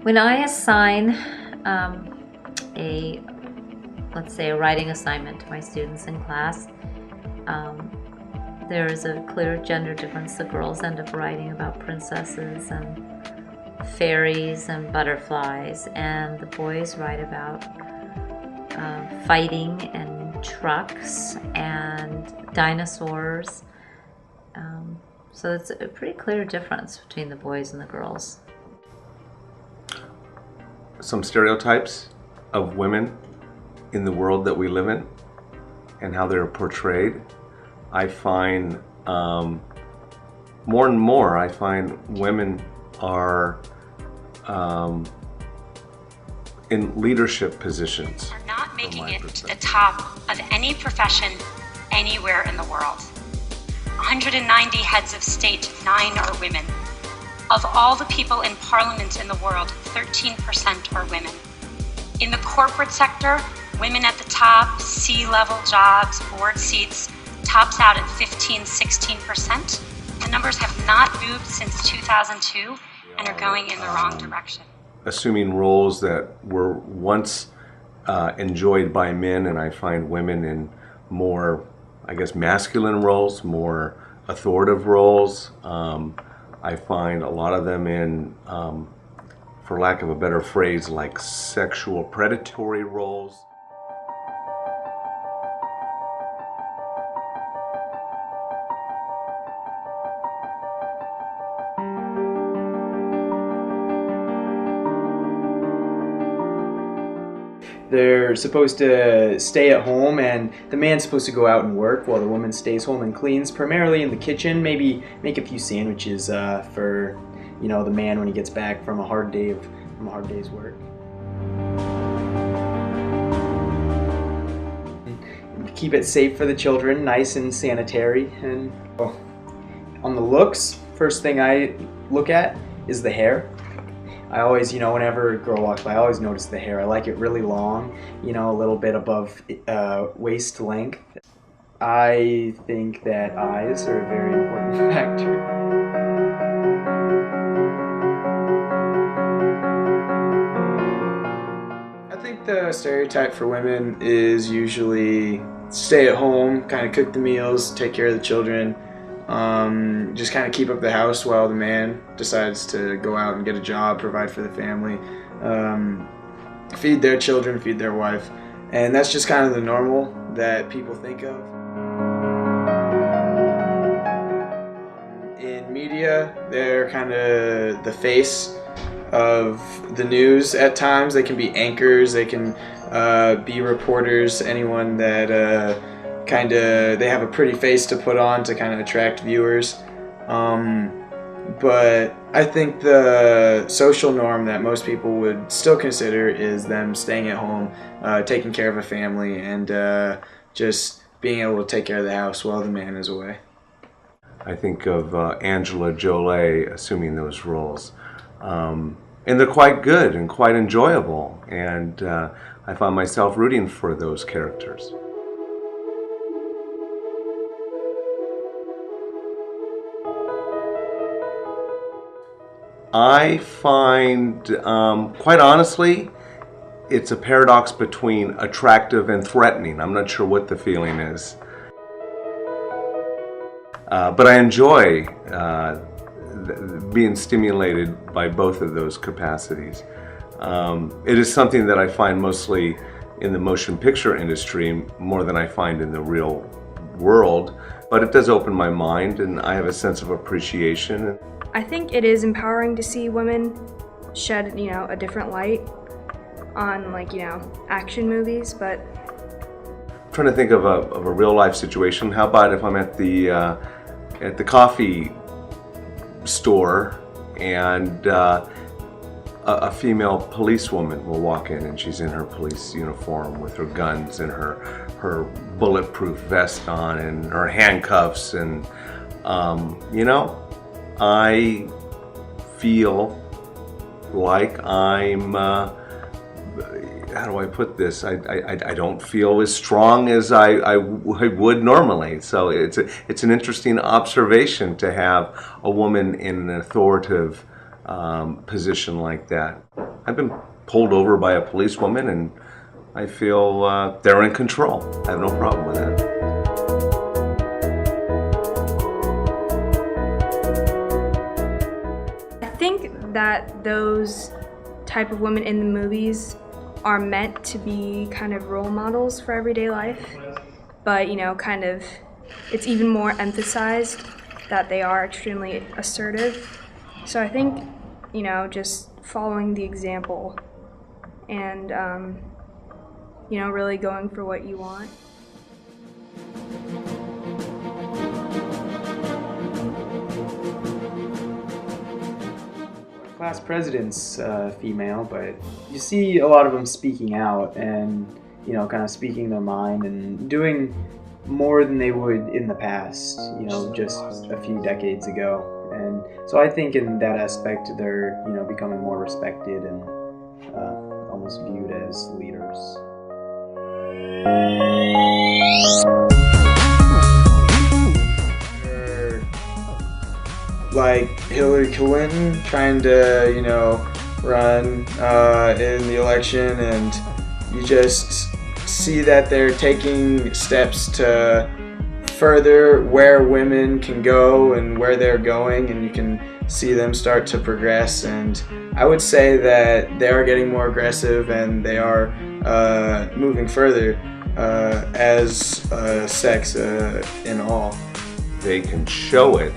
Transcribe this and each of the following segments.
When I assign let's say a writing assignment to my students in class, there is a clear gender difference. The girls end up writing about princesses and fairies and butterflies, and the boys write about fighting and trucks and dinosaurs. So it's a pretty clear difference between the boys and the girls. Some stereotypes of women in the world that we live in and how they're portrayed. I find more and more, I find women are in leadership positions. Are not making it to the top of any profession anywhere in the world. 190 heads of state, 9 are women. Of all the people in parliament in the world, 13% are women. In the corporate sector, women at the top, C-level jobs, board seats, tops out at 15–16%. The numbers have not moved since 2002 and are going in the wrong direction. Assuming roles that were once enjoyed by men, and I find women in more, I guess, masculine roles, more authoritative roles. I find a lot of them in, for lack of a better phrase, like sexual predatory roles. They're supposed to stay at home, and the man's supposed to go out and work while the woman stays home and cleans, primarily in the kitchen, maybe make a few sandwiches for, you know, the man when he gets back from a hard day's work. Keep it safe for the children, nice and sanitary. And on the looks, first thing I look at is the hair. I always, you know, whenever a girl walks by, I always notice the hair. I like it really long, you know, a little bit above waist length. I think that eyes are a very important factor. I think the stereotype for women is usually stay at home, kind of cook the meals, take care of the children, just kind of keep up the house while the man decides to go out and get a job, provide for the family, feed their children, feed their wife. And that's just kind of the normal that people think of. In media, they're kind of the face of the news at times. They can be anchors, they can be reporters, anyone that they have a pretty face to put on to kind of attract viewers. But I think the social norm that most people would still consider is them staying at home, taking care of a family, and just being able to take care of the house while the man is away. I think of Angela Jolie assuming those roles. And they're quite good and quite enjoyable, and I find myself rooting for those characters. I find, quite honestly, it's a paradox between attractive and threatening. I'm not sure what the feeling is. But I enjoy being stimulated by both of those capacities. It is something that I find mostly in the motion picture industry more than I find in the real world, but it does open my mind, and I have a sense of appreciation. I think it is empowering to see women shed, you know, a different light on, like, you know, action movies, but I'm trying to think of a real life situation. How about if I'm at the coffee store and a female policewoman will walk in, and she's in her police uniform with her guns and her bulletproof vest on and her handcuffs, and you know, I feel like I'm, how do I put this? I don't feel as strong as I would normally. So it's an interesting observation to have a woman in an authoritative position like that. I've been pulled over by a policewoman and I feel they're in control. I have no problem with that. I think that those type of women in the movies are meant to be kind of role models for everyday life, but kind of it's even more emphasized that they are extremely assertive. So I think just following the example and really going for what you want. Class president's female, but you see a lot of them speaking out and kind of speaking their mind and doing more than they would in the past, just a few decades ago. And so I think in that aspect they're becoming more respected and almost viewed as leaders. Like Hillary Clinton trying to, run in the election, and you just see that they're taking steps to further where women can go and where they're going, and you can see them start to progress. And I would say that they are getting more aggressive and they are moving further as sex in all. They can show it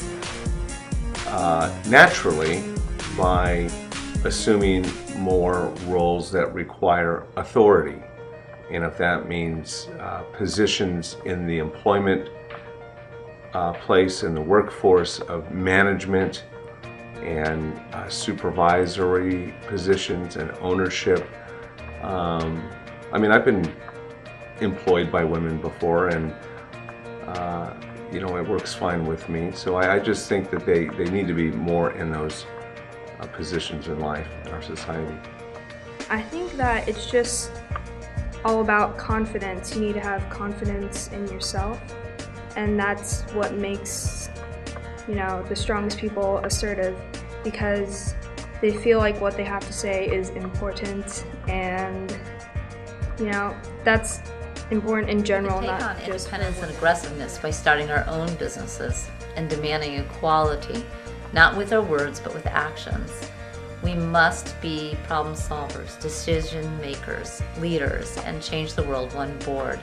naturally by assuming more roles that require authority. And if that means positions in the employment place in the workforce of management and supervisory positions and ownership. I've been employed by women before, and it works fine with me. So I just think that they need to be more in those positions in life in our society. I think that it's just all about confidence. You need to have confidence in yourself, and that's what makes the strongest people assertive, because they feel like what they have to say is important, and that's important in general, We take not on just independence and aggressiveness by starting our own businesses and demanding equality, not with our words but with actions. We must be problem solvers, decision makers, leaders, and change the world one board